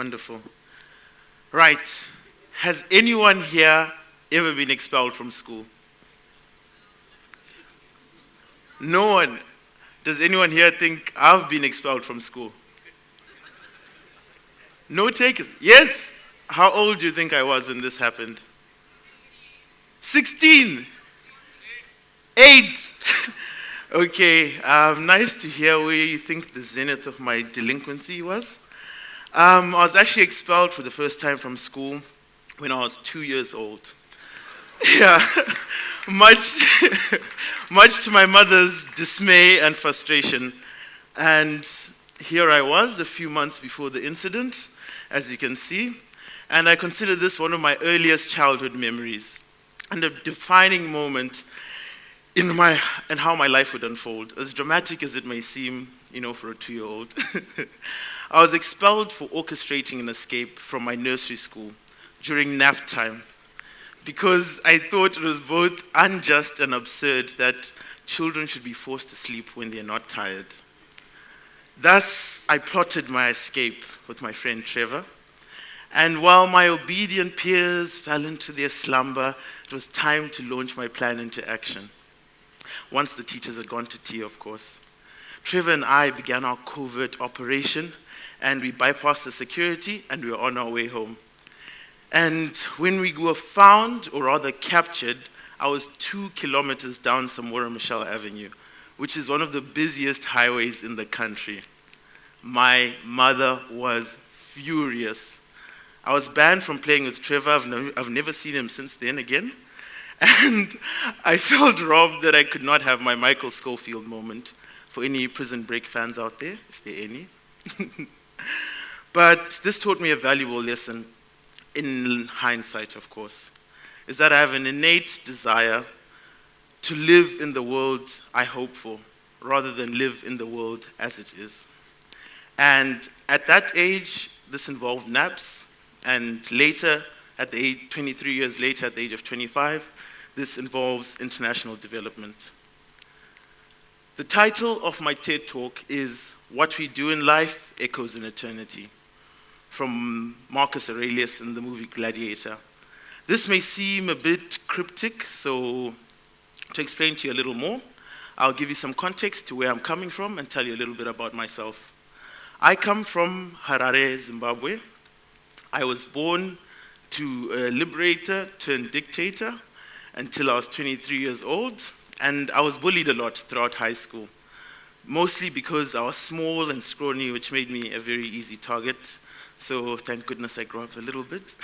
Wonderful. Right. Has anyone here ever been expelled from school? No one. Does anyone here think I've been expelled from school? No takers. Yes. How old do you think I was when this happened? 16. 8. Okay. Nice to hear where you think the zenith of my delinquency was. I was actually expelled for the first time from school when I was 2 years old. Yeah, much to my mother's dismay and frustration. And here I was a few months before the incident, as you can see, and I consider this one of my earliest childhood memories and a defining moment in how my life would unfold, as dramatic as it may seem, for a 2-year-old. I was expelled for orchestrating an escape from my nursery school during nap time, because I thought it was both unjust and absurd that children should be forced to sleep when they're not tired. Thus, I plotted my escape with my friend Trevor, and while my obedient peers fell into their slumber, it was time to launch my plan into action. Once the teachers had gone to tea, of course. Trevor and I began our covert operation, and we bypassed the security, and we were on our way home. And when we were found, or rather captured, I was 2 kilometers down Samora Michelle Avenue, which is one of the busiest highways in the country. My mother was furious. I was banned from playing with Trevor. I've never seen him since then again. And I felt robbed that I could not have my Michael Schofield moment, for any Prison Break fans out there, if there are any. But this taught me a valuable lesson, in hindsight, of course, is that I have an innate desire to live in the world I hope for, rather than live in the world as it is. And at that age, this involved naps, and later, 23 years later, at the age of 25, this involves international development. The title of my TED Talk is What We Do in Life Echoes in Eternity, from Marcus Aurelius in the movie Gladiator. This may seem a bit cryptic, so to explain to you a little more, I'll give you some context to where I'm coming from and tell you a little bit about myself. I come from Harare, Zimbabwe. I was born to a liberator turned dictator until I was 23 years old, and I was bullied a lot throughout high school, mostly because I was small and scrawny, which made me a very easy target. So thank goodness I grew up a little bit.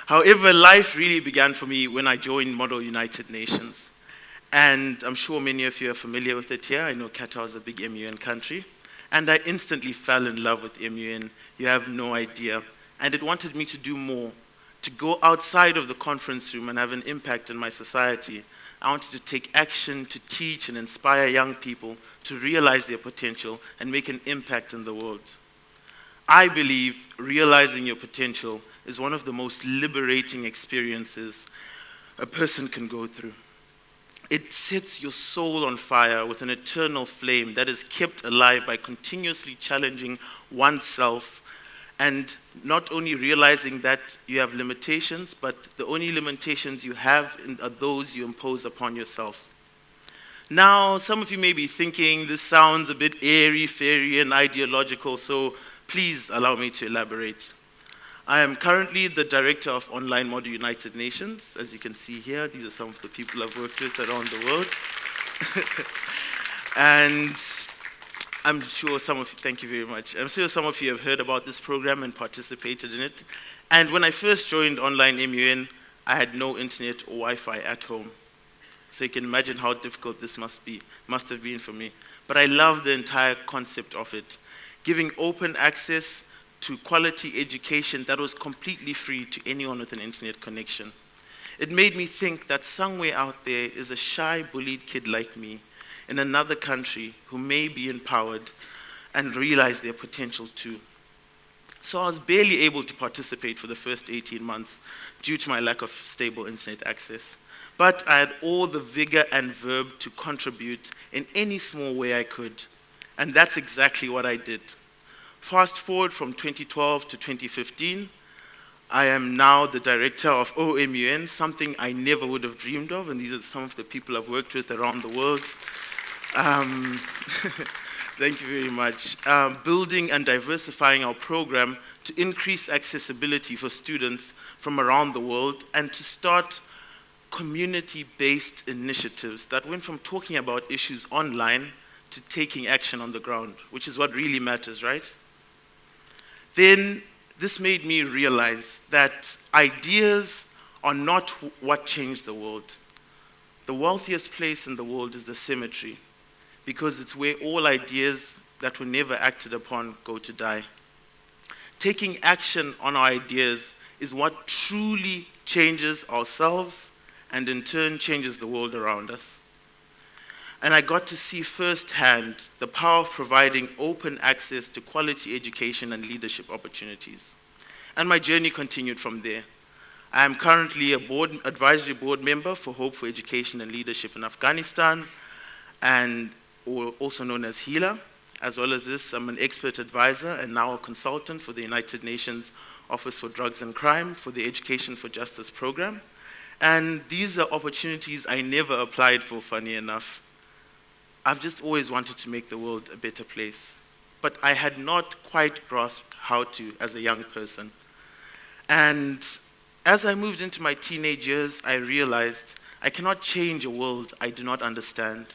However, life really began for me when I joined Model United Nations. And I'm sure many of you are familiar with it here. I know Qatar is a big MUN country. And I instantly fell in love with MUN. You have no idea. And it wanted me to do more, to go outside of the conference room and have an impact in my society. I wanted to take action to teach and inspire young people to realize their potential and make an impact in the world. I believe realizing your potential is one of the most liberating experiences a person can go through. It sets your soul on fire with an eternal flame that is kept alive by continuously challenging oneself, and not only realizing that you have limitations, but the only limitations you have are those you impose upon yourself. Now, some of you may be thinking this sounds a bit airy-fairy and ideological, so please allow me to elaborate. I am currently the director of Online Model United Nations. As you can see here, these are some of the people I've worked with around the world. And I'm sure thank you very much. I'm sure some of you have heard about this program and participated in it. And when I first joined Online MUN, I had no internet or Wi-Fi at home. So you can imagine how difficult this must have been for me. But I love the entire concept of it, giving open access to quality education that was completely free to anyone with an internet connection. It made me think that somewhere out there is a shy, bullied kid like me in another country who may be empowered and realize their potential too. So I was barely able to participate for the first 18 months due to my lack of stable internet access. But I had all the vigor and verb to contribute in any small way I could. And that's exactly what I did. Fast forward from 2012 to 2015, I am now the director of OMUN, something I never would have dreamed of, and these are some of the people I've worked with around the world. Thank you very much. Building and diversifying our program to increase accessibility for students from around the world and to start community-based initiatives that went from talking about issues online to taking action on the ground, which is what really matters, right? Then this made me realize that ideas are not what changed the world. The wealthiest place in the world is the cemetery, because it's where all ideas that were never acted upon go to die. Taking action on our ideas is what truly changes ourselves and in turn changes the world around us. And I got to see firsthand the power of providing open access to quality education and leadership opportunities. And my journey continued from there. I am currently a advisory board member for Hope for Education and Leadership in Afghanistan, and also known as HELA. As well as this, I'm an expert advisor and now a consultant for the United Nations Office for Drugs and Crime for the Education for Justice program. And these are opportunities I never applied for, funny enough. I've just always wanted to make the world a better place, but I had not quite grasped how to as a young person. And as I moved into my teenage years, I realized I cannot change a world I do not understand.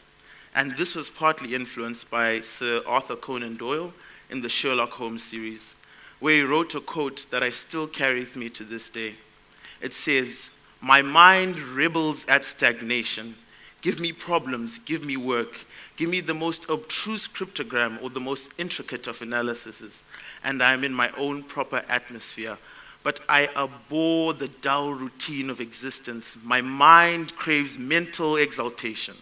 And this was partly influenced by Sir Arthur Conan Doyle in the Sherlock Holmes series, where he wrote a quote that I still carry with me to this day. It says, "My mind rebels at stagnation. Give me problems, give me work, give me the most obtruse cryptogram or the most intricate of analyses, and I am in my own proper atmosphere. But I abhor the dull routine of existence. My mind craves mental exaltation."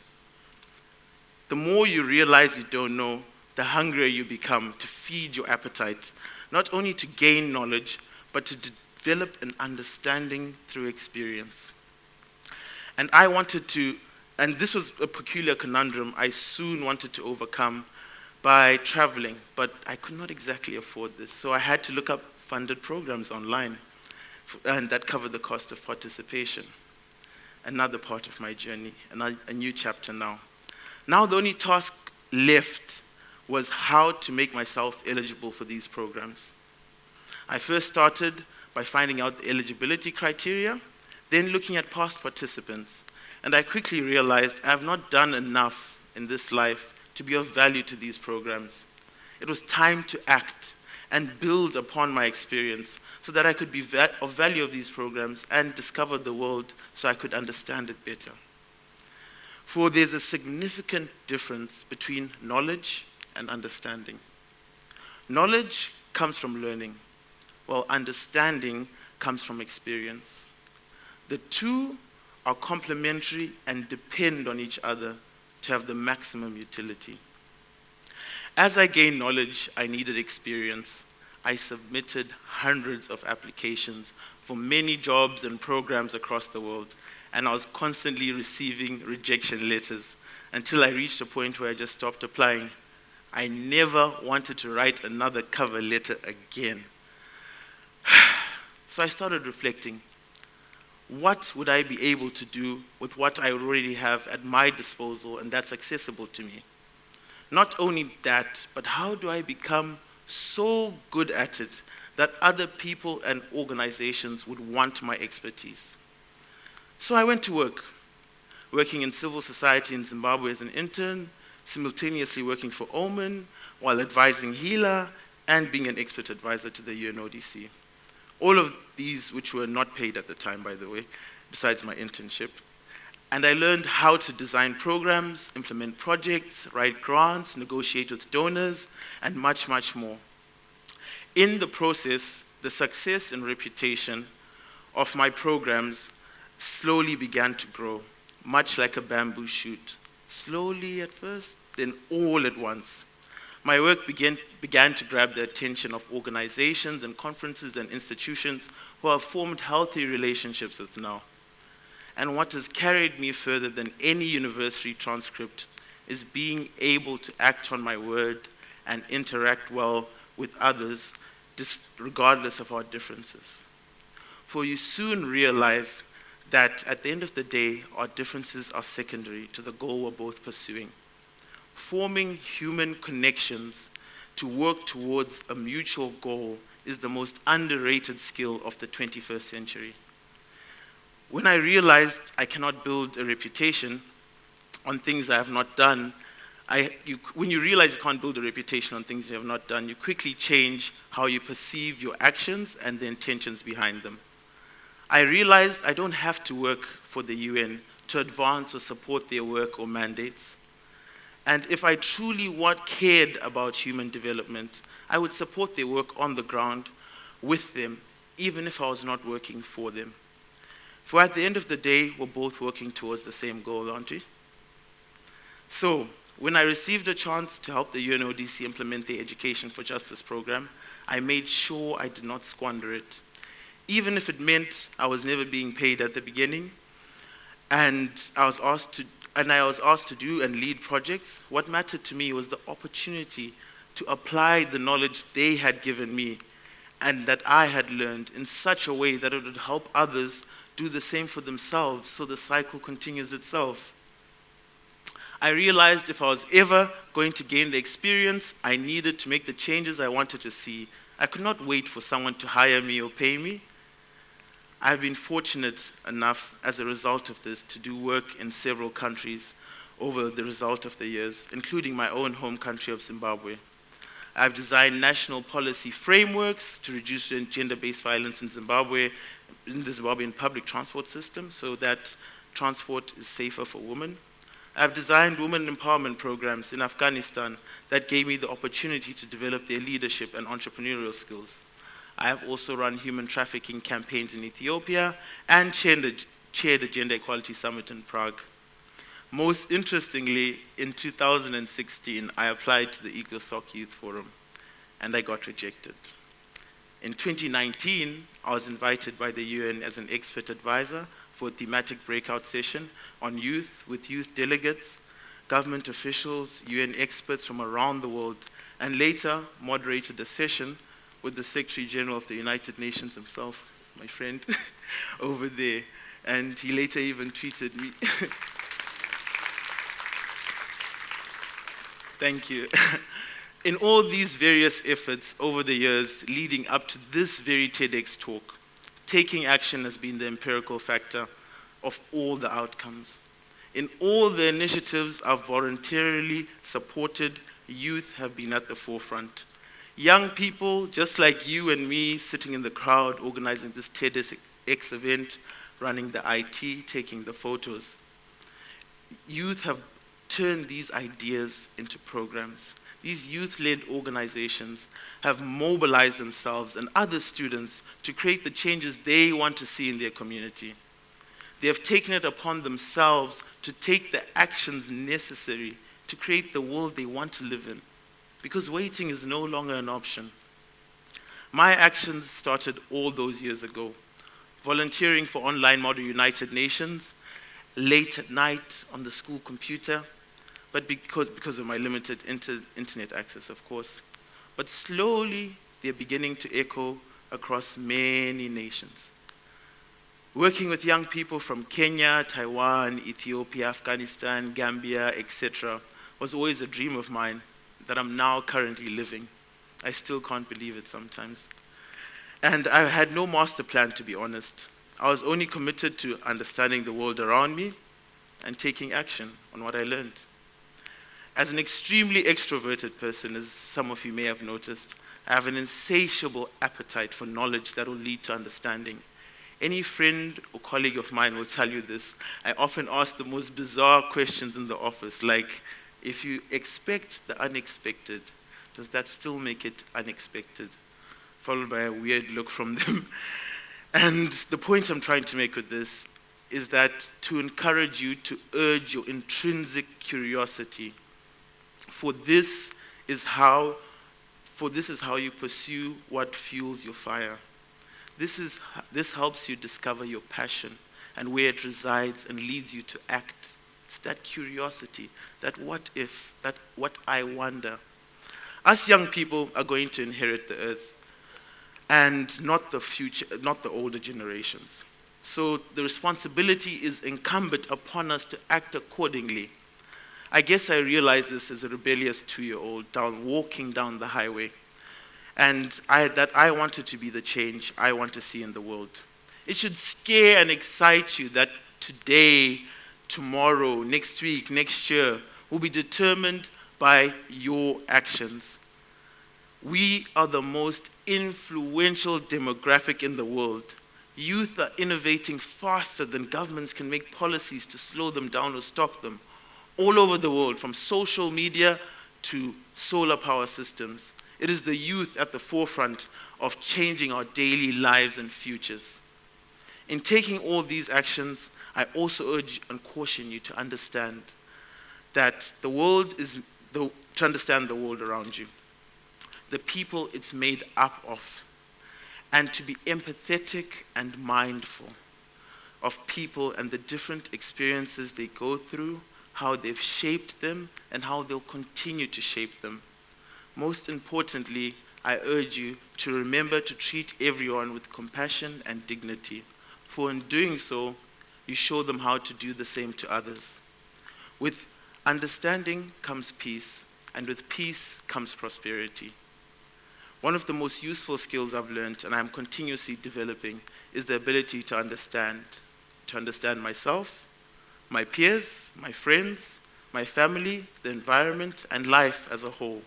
The more you realize you don't know, the hungrier you become to feed your appetite, not only to gain knowledge, but to develop an understanding through experience. And this was a peculiar conundrum I soon wanted to overcome by traveling, but I could not exactly afford this. So I had to look up funded programs online, and that covered the cost of participation. Another part of my journey, a new chapter now. Now the only task left was how to make myself eligible for these programs. I first started by finding out the eligibility criteria, then looking at past participants. And I quickly realized I have not done enough in this life to be of value to these programs. It was time to act and build upon my experience so that I could be of value of these programs and discover the world so I could understand it better. For there's a significant difference between knowledge and understanding. Knowledge comes from learning, while understanding comes from experience. The two are complementary and depend on each other to have the maximum utility. As I gained knowledge, I needed experience. I submitted hundreds of applications for many jobs and programs across the world, and I was constantly receiving rejection letters until I reached a point where I just stopped applying. I never wanted to write another cover letter again. So I started reflecting. What would I be able to do with what I already have at my disposal and that's accessible to me? Not only that, but how do I become so good at it that other people and organizations would want my expertise? So I went to work, working in civil society in Zimbabwe as an intern, simultaneously working for Omen while advising HELA and being an expert advisor to the UNODC. All of these which were not paid at the time, by the way, besides my internship. And I learned how to design programs, implement projects, write grants, negotiate with donors, and much, much more. In the process, the success and reputation of my programs slowly began to grow, much like a bamboo shoot. Slowly at first, then all at once. My work began to grab the attention of organizations and conferences and institutions who I've formed healthy relationships with now. And what has carried me further than any university transcript is being able to act on my word and interact well with others, regardless of our differences. For you soon realize that at the end of the day, our differences are secondary to the goal we're both pursuing. Forming human connections to work towards a mutual goal is the most underrated skill of the 21st century. When I realized I cannot build a reputation on things I have not done, when you realize you can't build a reputation on things you have not done, you quickly change how you perceive your actions and the intentions behind them. I realized I don't have to work for the UN to advance or support their work or mandates. And if I truly cared about human development, I would support their work on the ground with them, even if I was not working for them. For at the end of the day, we're both working towards the same goal, aren't we? So, when I received a chance to help the UNODC implement the Education for Justice program, I made sure I did not squander it. Even if it meant I was never being paid at the beginning, and I was asked to do and lead projects, what mattered to me was the opportunity to apply the knowledge they had given me and that I had learned in such a way that it would help others do the same for themselves, so the cycle continues itself. I realized if I was ever going to gain the experience I needed to make the changes I wanted to see, I could not wait for someone to hire me or pay me. I've been fortunate enough as a result of this to do work in several countries over the result of the years, including my own home country of Zimbabwe. I've designed national policy frameworks to reduce gender-based violence in the Zimbabwean public transport system so that transport is safer for women. I've designed women empowerment programs in Afghanistan that gave me the opportunity to develop their leadership and entrepreneurial skills. I have also run human trafficking campaigns in Ethiopia and chaired a Gender Equality Summit in Prague. Most interestingly, in 2016, I applied to the ECOSOC Youth Forum, and I got rejected. In 2019, I was invited by the UN as an expert advisor for a thematic breakout session on youth with youth delegates, government officials, UN experts from around the world, and later moderated a session with the Secretary General of the United Nations himself, my friend, over there. And he later even tweeted me. Thank you. In all these various efforts over the years leading up to this very TEDx talk, taking action has been the empirical factor of all the outcomes. In all the initiatives I've voluntarily supported, youth have been at the forefront. Young people, just like you and me, sitting in the crowd, organizing this TEDx event, running the IT, taking the photos. Youth have turned these ideas into programs. These youth-led organizations have mobilized themselves and other students to create the changes they want to see in their community. They have taken it upon themselves to take the actions necessary to create the world they want to live in, because waiting is no longer an option. My actions started all those years ago, volunteering for online Model United Nations, late at night on the school computer, but because of my limited internet access, of course. But slowly, they're beginning to echo across many nations. Working with young people from Kenya, Taiwan, Ethiopia, Afghanistan, Gambia, etc., was always a dream of mine that I'm now currently living. I still can't believe it sometimes. And I had no master plan, to be honest. I was only committed to understanding the world around me and taking action on what I learned. As an extremely extroverted person, as some of you may have noticed, I have an insatiable appetite for knowledge that will lead to understanding. Any friend or colleague of mine will tell you this. I often ask the most bizarre questions in the office, like, if you expect the unexpected, does that still make it unexpected? Followed by a weird look from them. And the point I'm trying to make with this is that to encourage you to urge your intrinsic curiosity. For this is how you pursue what fuels your fire. This helps you discover your passion and where it resides and leads you to act. It's that curiosity, that what if, that what I wonder. Us young people are going to inherit the earth, and not the future, not the older generations. So the responsibility is incumbent upon us to act accordingly. I guess I realized this as a rebellious 2-year-old walking down the highway. And that I wanted to be the change I want to see in the world. It should scare and excite you that today, tomorrow, next week, next year will be determined by your actions. We are the most influential demographic in the world. Youth are innovating faster than governments can make policies to slow them down or stop them. All over the world, from social media to solar power systems. It is the youth at the forefront of changing our daily lives and futures. In taking all these actions, I also urge and caution you to understand that to understand the world around you, the people it's made up of, and to be empathetic and mindful of people and the different experiences they go through, how they've shaped them, and how they'll continue to shape them. Most importantly, I urge you to remember to treat everyone with compassion and dignity, for in doing so, you show them how to do the same to others. With understanding comes peace, and with peace comes prosperity. One of the most useful skills I've learned, and I'm continuously developing, is the ability to understand myself, my peers, my friends, my family, the environment, and life as a whole.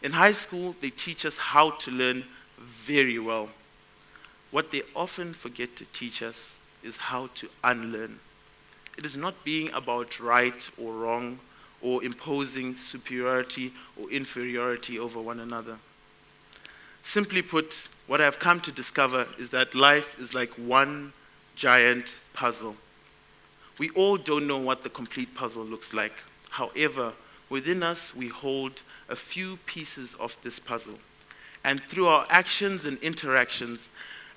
In high school, they teach us how to learn very well. What they often forget to teach us is how to unlearn. It is not being about right or wrong, or imposing superiority or inferiority over one another. Simply put, what I've come to discover is that life is like one giant puzzle. We all don't know what the complete puzzle looks like. However, within us, we hold a few pieces of this puzzle. And through our actions and interactions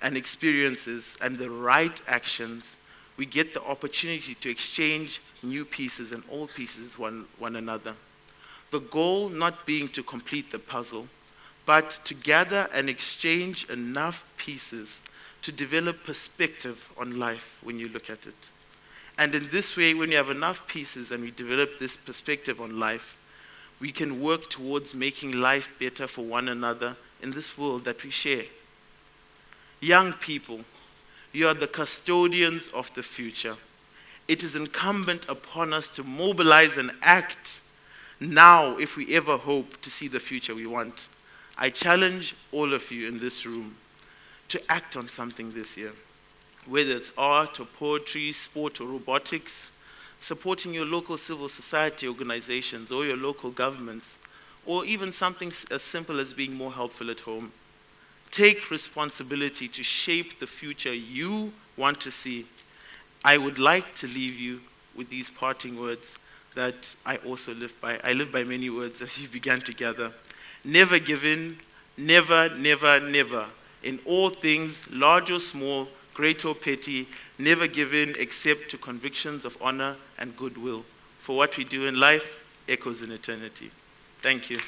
and experiences and the right actions, we get the opportunity to exchange new pieces and old pieces with one another. The goal not being to complete the puzzle, but to gather and exchange enough pieces to develop perspective on life when you look at it. And in this way, when you have enough pieces and we develop this perspective on life, we can work towards making life better for one another in this world that we share. Young people, you are the custodians of the future. It is incumbent upon us to mobilize and act now if we ever hope to see the future we want. I challenge all of you in this room to act on something this year. Whether it's art or poetry, sport or robotics, supporting your local civil society organizations or your local governments, or even something as simple as being more helpful at home. Take responsibility to shape the future you want to see. I would like to leave you with these parting words that I also live by. I live by many words as you began to gather. Never give in, never, never, never. In all things, large or small, great or petty, never give in except to convictions of honor and goodwill. For what we do in life echoes in eternity. Thank you.